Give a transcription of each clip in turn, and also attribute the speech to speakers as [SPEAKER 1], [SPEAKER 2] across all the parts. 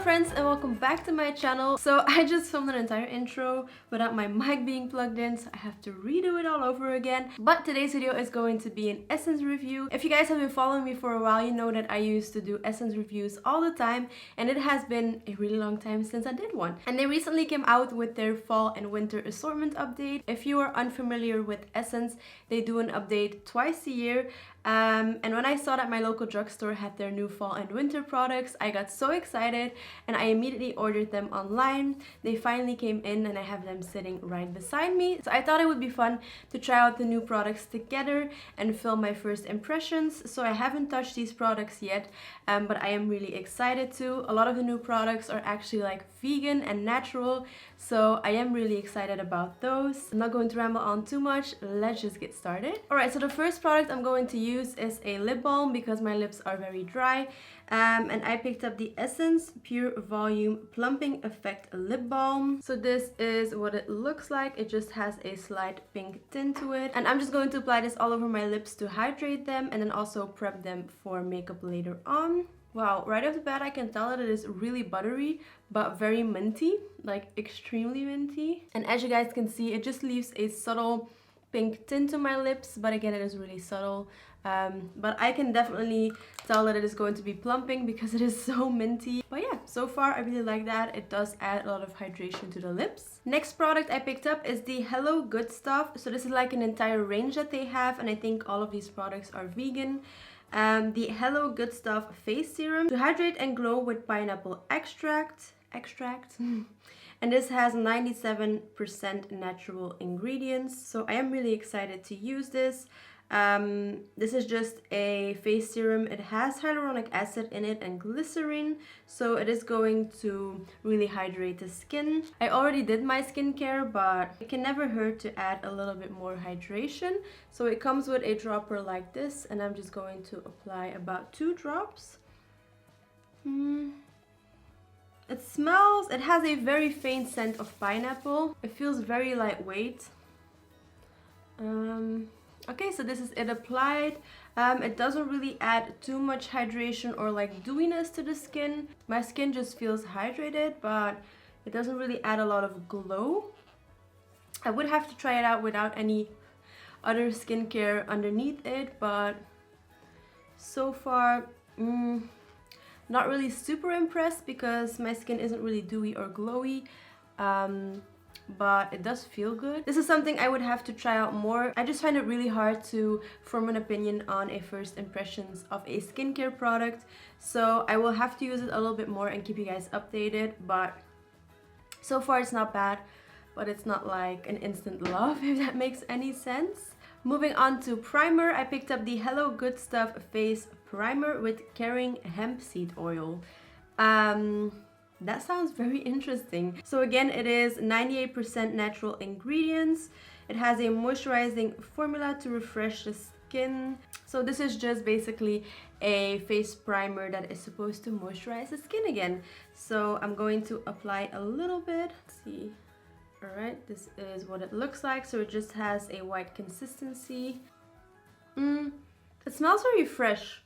[SPEAKER 1] friends and welcome back to my channel. So I just filmed an entire intro without my mic being plugged in, so I have to redo it all over again. But today's video is going to be an essence review. If you guys have been following me for a while, you know that I used to do essence reviews all the time, and it has been a really long time since I did one. And they recently came out with their fall and winter assortment update. If you are unfamiliar with Essence, they do an update twice a year. And when I saw that my local drugstore had their new fall and winter products, I got so excited and I immediately ordered them online. They finally came in and I have them sitting right beside me. So I thought it would be fun to try out the new products together and film my first impressions. So I haven't touched these products yet, but I am really excited to. A lot of the new products are actually like vegan and natural, so I am really excited about those. I'm not going to ramble on too much. Let's just get started. Alright, so the first product I'm going to use is a lip balm because my lips are very dry, and I picked up the Essence Pure Volume Plumping Effect Lip Balm. So this is what it looks like. It just has a slight pink tint to it, and I'm just going to apply this all over my lips to hydrate them and then also prep them for makeup later on. Wow, right off the bat I can tell that it is really buttery but very minty, like extremely minty. And as you guys can see, it just leaves a subtle pink tint to my lips, but again it is really subtle. But I can definitely tell that it is going to be plumping because it is so minty. But yeah, so far I really like that. It does add a lot of hydration to the lips. Next product I picked up is the Hello Good Stuff. So this is like an entire range that they have, and I think all of these products are vegan. The Hello Good Stuff Face Serum to hydrate and glow with pineapple extract. And this has 97% natural ingredients, so I am really excited to use this. This is just a face serum. It has hyaluronic acid in it and glycerin, so it is going to really hydrate the skin. I already did my skincare, but it can never hurt to add a little bit more hydration. So it comes with a dropper like this, and I'm just going to apply about 2 drops. It has a very faint scent of pineapple. It feels very lightweight. Okay, so this is it applied. It doesn't really add too much hydration or like dewiness to the skin. My skin just feels hydrated, but it doesn't really add a lot of glow. I would have to try it out without any other skincare underneath it, but so far, not really super impressed because my skin isn't really dewy or glowy, but it does feel good. This is something I would have to try out more. I just find it really hard to form an opinion on a first impressions of a skincare product, so I will have to use it a little bit more and keep you guys updated. But so far it's not bad, but it's not like an instant love, if that makes any sense. Moving on to primer, I picked up the Hello Good Stuff Face Primer with Caring Hemp Seed Oil. That sounds very interesting. So again, it is 98% natural ingredients. It has a moisturizing formula to refresh the skin. So this is just basically a face primer that is supposed to moisturize the skin again. So I'm going to apply a little bit. Let's see. Alright, this is what it looks like. So it just has a white consistency. It smells very fresh.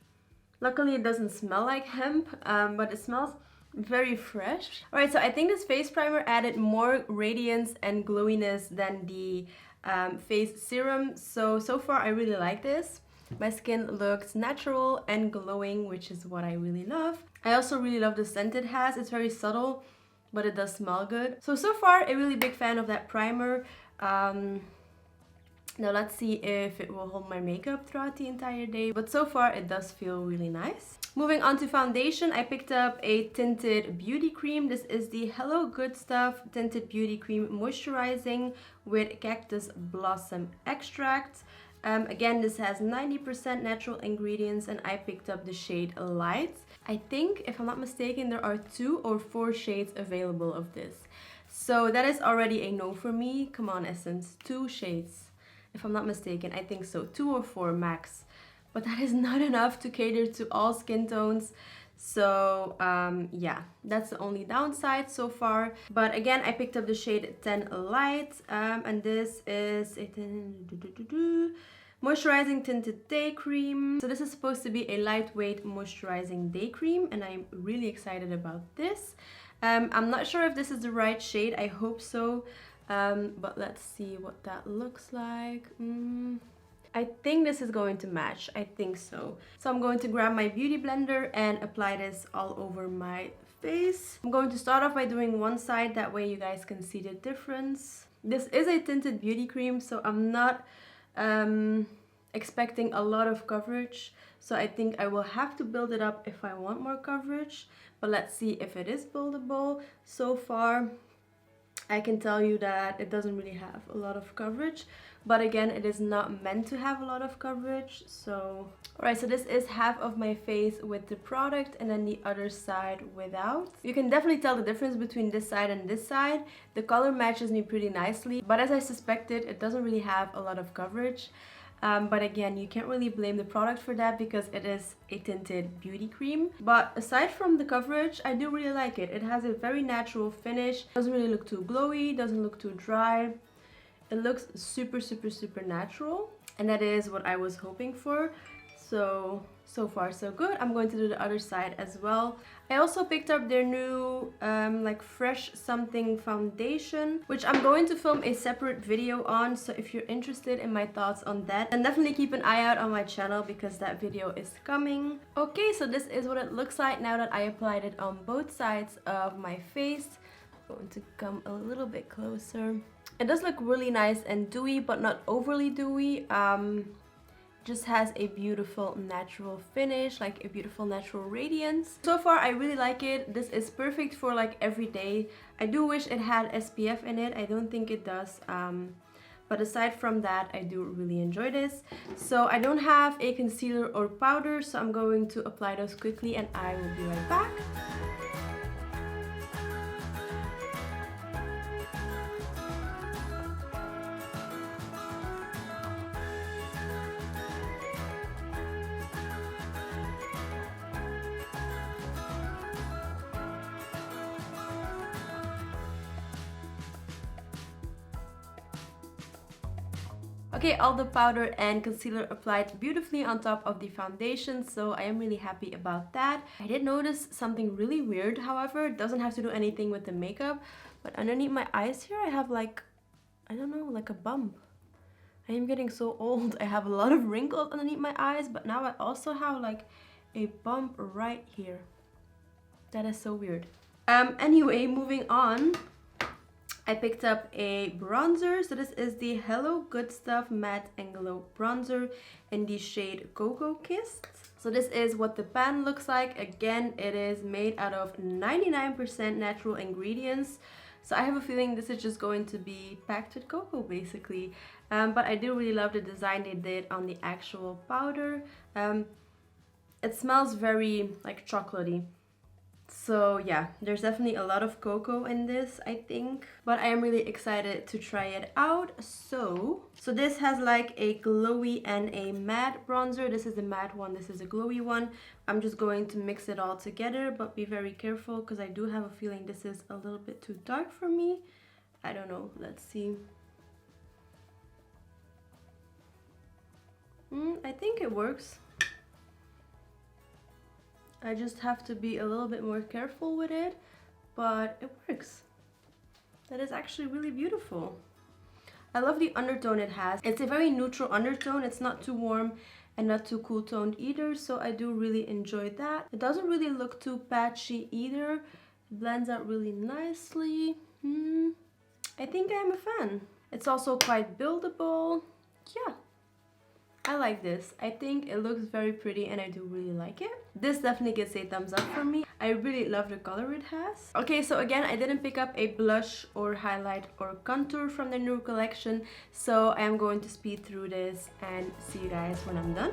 [SPEAKER 1] Luckily it doesn't smell like hemp, but it smells very fresh. Alright, so I think this face primer added more radiance and glowiness than the face serum. So far I really like this. My skin looks natural and glowing, which is what I really love. I also really love the scent it has. It's very subtle, but it does smell good. So far, a really big fan of that primer. Now let's see if it will hold my makeup throughout the entire day. But so far, it does feel really nice. Moving on to foundation, I picked up a Tinted Beauty Cream. This is the Hello Good Stuff Tinted Beauty Cream Moisturizing with Cactus Blossom Extract. Again, this has 90% natural ingredients, and I picked up the shade Light. I think, if I'm not mistaken, there are 2 or 4 shades available of this. So that is already a no for me. Come on, Essence. 2 shades. If I'm not mistaken, I think so. 2 or 4 max. But that is not enough to cater to all skin tones. So yeah, that's the only downside so far. But again, I picked up the shade 10 Light, and this is a Moisturizing Tinted Day Cream. So this is supposed to be a lightweight moisturizing day cream, and I'm really excited about this. I'm not sure if this is the right shade. I hope so. But let's see what that looks like. I think this is going to match. I think so. So I'm going to grab my beauty blender and apply this all over my face. I'm going to start off by doing one side. That way you guys can see the difference. This is a tinted beauty cream, so I'm not expecting a lot of coverage. So I think I will have to build it up if I want more coverage. But let's see if it is buildable. So far, I can tell you that it doesn't really have a lot of coverage, but again, it is not meant to have a lot of coverage. So alright, so this is half of my face with the product and then the other side without. You can definitely tell the difference between this side and this side. The color matches me pretty nicely, but as I suspected, it doesn't really have a lot of coverage. But again, you can't really blame the product for that because it is a tinted beauty cream. But aside from the coverage, I do really like it. It has a very natural finish. Doesn't really look too glowy, doesn't look too dry. It looks super, super, super natural. And that is what I was hoping for. So far so good. I'm going to do the other side as well. I also picked up their new like fresh something foundation, which I'm going to film a separate video on. So if you're interested in my thoughts on that, then definitely keep an eye out on my channel because that video is coming. Okay, so this is what it looks like now that I applied it on both sides of my face. I'm going to come a little bit closer. It does look really nice and dewy, but not overly dewy. Just has a beautiful natural finish, like a beautiful natural radiance. So far I really like it. This is perfect for like every day. I do wish it had SPF in it. I don't think it does, but aside from that, I do really enjoy this. So I don't have a concealer or powder, so I'm going to apply those quickly and I will be right back. Okay, all the powder and concealer applied beautifully on top of the foundation, so I am really happy about that. I did notice something really weird, however. It doesn't have to do anything with the makeup, but underneath my eyes here I have like, I don't know, like a bump. I am getting so old. I have a lot of wrinkles underneath my eyes, but now I also have like a bump right here. That is so weird. Anyway, moving on. I picked up a bronzer. So this is the Hello Good Stuff Matte and Glow Bronzer in the shade Cocoa Kissed. So this is what the pan looks like. Again, it is made out of 99% natural ingredients. So I have a feeling this is just going to be packed with cocoa basically. But I do really love the design they did on the actual powder. It smells very like chocolatey. So yeah, there's definitely a lot of cocoa in this, I think. But I am really excited to try it out. So this has like a glowy and a matte bronzer. This is the matte one, this is a glowy one. I'm just going to mix it all together, but be very careful because I do have a feeling this is a little bit too dark for me. I don't know, let's see. I think it works. I just have to be a little bit more careful with it, but it works. That is actually really beautiful. I love the undertone it has. It's a very neutral undertone. It's not too warm and not too cool toned either, so I do really enjoy that. It doesn't really look too patchy either. It blends out really nicely. I think I'm a fan. It's also quite buildable. Yeah. I like this. I think it looks very pretty and I do really like it. This definitely gets a thumbs up from me. I really love the color it has. Okay, so again, I didn't pick up a blush or highlight or contour from the new collection. So I am going to speed through this and see you guys when I'm done.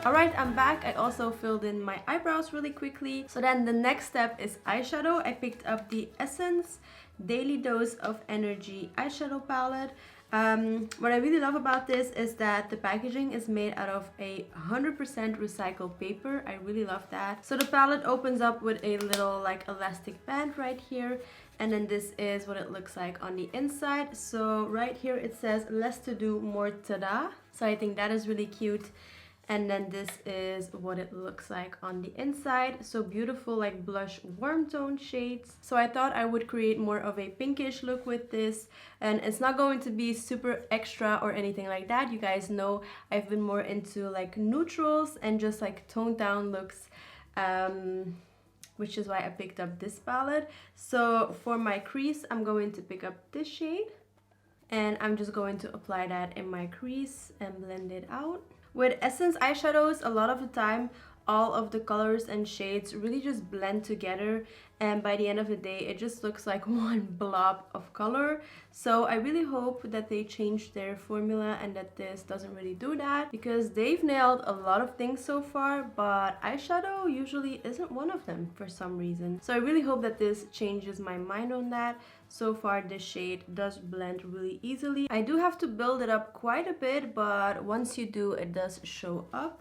[SPEAKER 1] Alright, I'm back. I also filled in my eyebrows really quickly. So then the next step is eyeshadow. I picked up the Essence Daily Dose of Energy eyeshadow palette. What I really love about this is that the packaging is made out of a 100% recycled paper. I really love that. So the palette opens up with a little like elastic band right here. And then this is what it looks like on the inside. So right here it says less to do, more ta-da. So I think that is really cute. And then this is what it looks like on the inside. So beautiful like blush warm tone shades. So I thought I would create more of a pinkish look with this. And it's not going to be super extra or anything like that. You guys know I've been more into like neutrals and just like toned down looks. Which is why I picked up this palette. So for my crease, I'm going to pick up this shade. And I'm just going to apply that in my crease and blend it out. With Essence eyeshadows, a lot of the time, all of the colors and shades really just blend together, and by the end of the day it just looks like one blob of color. So I really hope that they change their formula and that this doesn't really do that, because they've nailed a lot of things so far, but eyeshadow usually isn't one of them for some reason. So I really hope that this changes my mind on that. So far this shade does blend really easily. I do have to build it up quite a bit, but once you do, it does show up.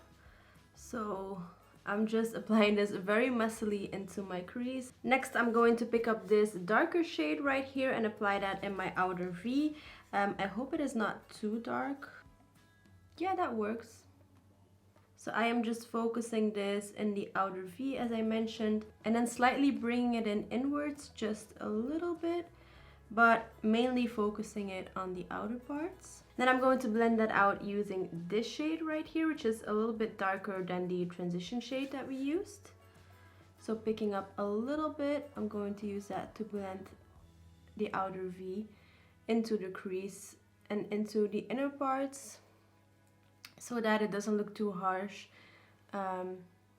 [SPEAKER 1] So I'm just applying this very messily into my crease. Next, I'm going to pick up this darker shade right here and apply that in my outer V. I hope it is not too dark. Yeah, that works. So I am just focusing this in the outer V as I mentioned, and then slightly bringing it in inwards just a little bit, but mainly focusing it on the outer parts. Then I'm going to blend that out using this shade right here, which is a little bit darker than the transition shade that we used. So picking up a little bit, I'm going to use that to blend the outer V into the crease and into the inner parts, so that it doesn't look too harsh.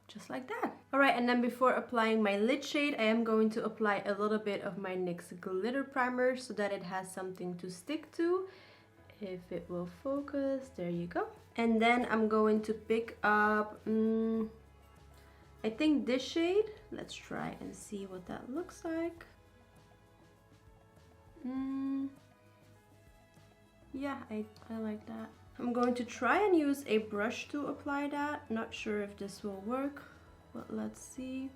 [SPEAKER 1] Just like that. Alright, and then before applying my lid shade, I am going to apply a little bit of my NYX Glitter Primer so that it has something to stick to. If it will focus, there you go. And then I'm going to pick up, I think this shade. Let's try and see what that looks like. Yeah, I like that. I'm going to try and use a brush to apply that. Not sure if this will work, but let's see.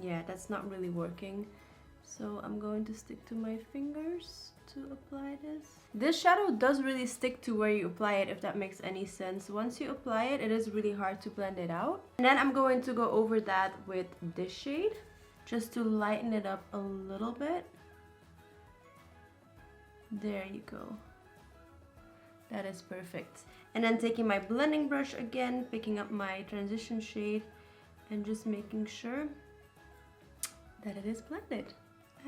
[SPEAKER 1] Yeah, that's not really working. So I'm going to stick to my fingers to apply this. This shadow does really stick to where you apply it, if that makes any sense. Once you apply it, it is really hard to blend it out. And then I'm going to go over that with this shade, just to lighten it up a little bit. There you go. That is perfect. And then taking my blending brush again, picking up my transition shade and just making sure that it is blended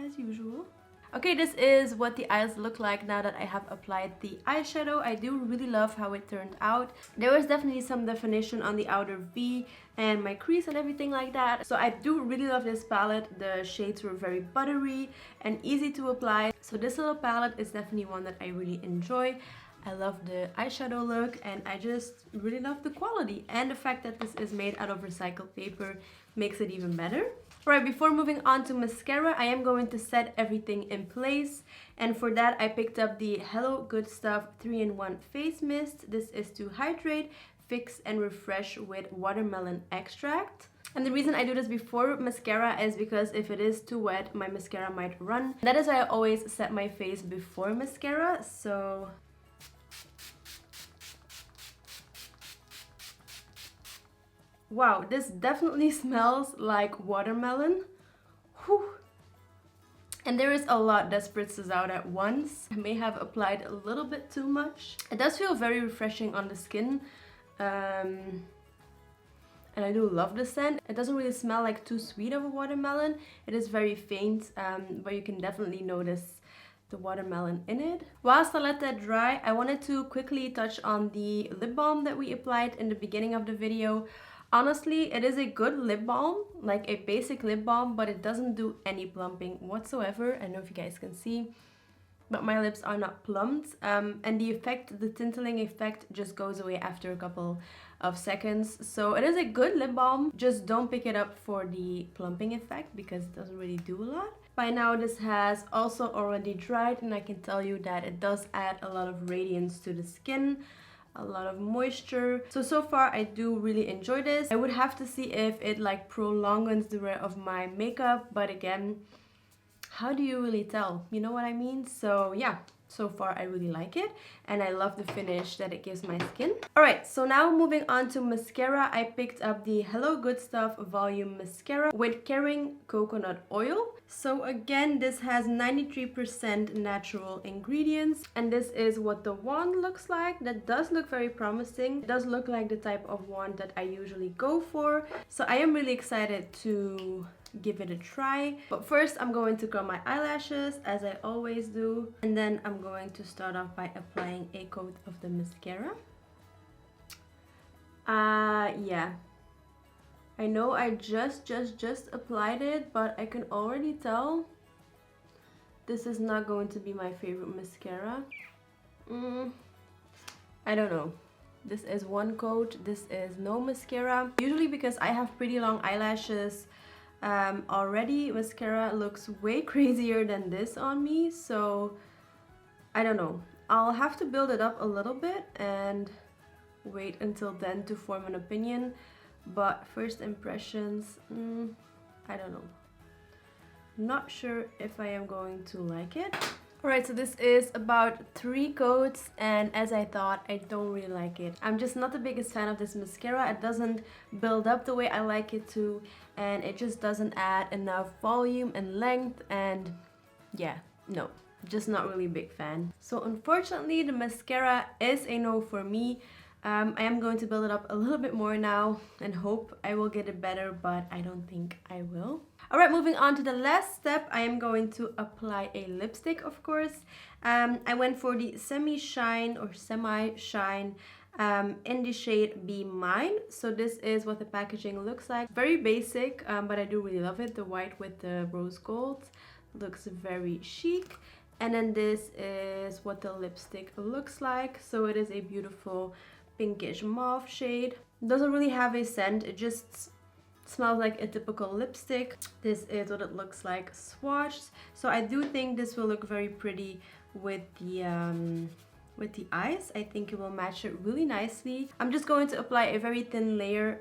[SPEAKER 1] as usual. Okay, this is what the eyes look like now that I have applied the eyeshadow. I do really love how it turned out. There was definitely some definition on the outer V and my crease and everything like that. So I do really love this palette. The shades were very buttery and easy to apply. So this little palette is definitely one that I really enjoy. I love the eyeshadow look, and I just really love the quality, and the fact that this is made out of recycled paper makes it even better. Alright, before moving on to mascara, I am going to set everything in place, and for that I picked up the Hello Good Stuff 3-in-1 Face Mist. This is to hydrate, fix and refresh with watermelon extract. And the reason I do this before mascara is because if it is too wet, my mascara might run. That is why I always set my face before mascara. So wow, this definitely smells like watermelon. Whew. And there is a lot that spritzes out at once. I may have applied a little bit too much. It does feel very refreshing on the skin. And I do love the scent. It doesn't really smell like too sweet of a watermelon. It is very faint, but you can definitely notice the watermelon in it. Whilst I let that dry, I wanted to quickly touch on the lip balm that we applied in the beginning of the video. Honestly, it is a good lip balm, like a basic lip balm, but it doesn't do any plumping whatsoever. I don't know if you guys can see. but my lips are not plumped, and the effect, the tinting effect, just goes away after a couple of seconds. So it is a good lip balm, just don't pick it up for the plumping effect because it doesn't really do a lot. By now this has also already dried, and I can tell you that it does add a lot of radiance to the skin, a lot of moisture. So far I do really enjoy this. I would have to see if it like prolongs the wear of my makeup, but again, how do you really tell? You know what I mean? So yeah, so far I really like it, and I love the finish that it gives my skin. Alright, so now moving on to mascara, I picked up the Hello Good Stuff Volume Mascara with Caring Coconut Oil. So again, this has 93% natural ingredients, and this is what the wand looks like. That does look very promising. It does look like the type of wand that I usually go for. So I am really excited to give it a try. But first I'm going to curl my eyelashes as I always do, and then I'm going to start off by applying a coat of the mascara. Yeah, I know I just applied it, but I can already tell this is not going to be my favorite mascara. I don't know. This is one coat, this is no mascara. Usually because I have pretty long eyelashes, already mascara looks way crazier than this on me, so I don't know. I'll have to build it up a little bit and wait until then to form an opinion, but first impressions, I don't know. Not sure if I am going to like it. Alright, so this is about 3 coats, and as I thought, I don't really like it. I'm just not the biggest fan of this mascara. It doesn't build up the way I like it to, and it just doesn't add enough volume and length, and yeah, no, just not really a big fan. So unfortunately, the mascara is a no for me. I am going to build it up a little bit more now and hope I will get it better, but I don't think I will. Alright, moving on to the last step, I am going to apply a lipstick, of course. I went for the semi-shine in the shade Be Mine. So this is what the packaging looks like. Very basic, but I do really love it. The white with the rose gold looks very chic. And then this is what the lipstick looks like. So it is a beautiful pinkish mauve shade. Doesn't really have a scent, it just smells like a typical lipstick. This is what it looks like swatched. So I do think this will look very pretty with the eyes. I think it will match it really nicely. I'm just going to apply a very thin layer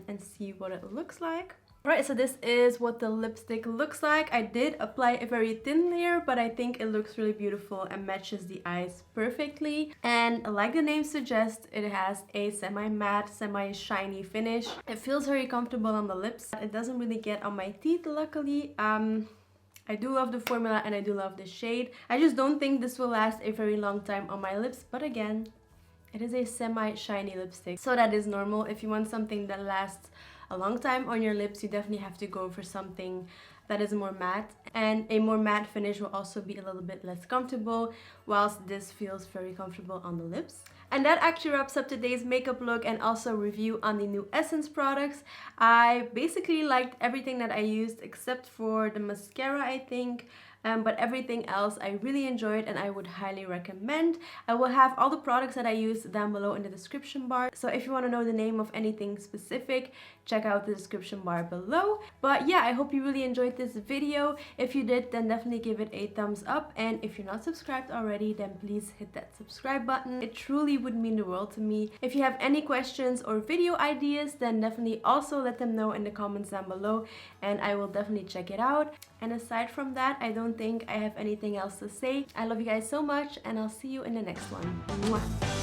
[SPEAKER 1] and see what it looks like. Alright, so this is what the lipstick looks like. I did apply a very thin layer, but I think it looks really beautiful and matches the eyes perfectly. And like the name suggests, it has a semi-matte, semi-shiny finish. It feels very comfortable on the lips. It doesn't really get on my teeth, luckily. I do love the formula and I do love the shade. I just don't think this will last a very long time on my lips, but again, it is a semi-shiny lipstick, so that is normal. If you want something that lasts a long time on your lips, you definitely have to go for something that is more matte, and a more matte finish will also be a little bit less comfortable, whilst this feels very comfortable on the lips. And that actually wraps up today's makeup look and also review on the new Essence products. I basically liked everything that I used except for the mascara, I think. But everything else I really enjoyed and I would highly recommend. I will have all the products that I used down below in the description bar. So if you want to know the name of anything specific, check out the description bar below. But yeah, I hope you really enjoyed this video. If you did, then definitely give it a thumbs up. And if you're not subscribed already, then please hit that subscribe button. It truly would mean the world to me. If you have any questions or video ideas, then definitely also let them know in the comments down below and I will definitely check it out. And aside from that, I don't think I have anything else to say. I love you guys so much and I'll see you in the next one. Mwah.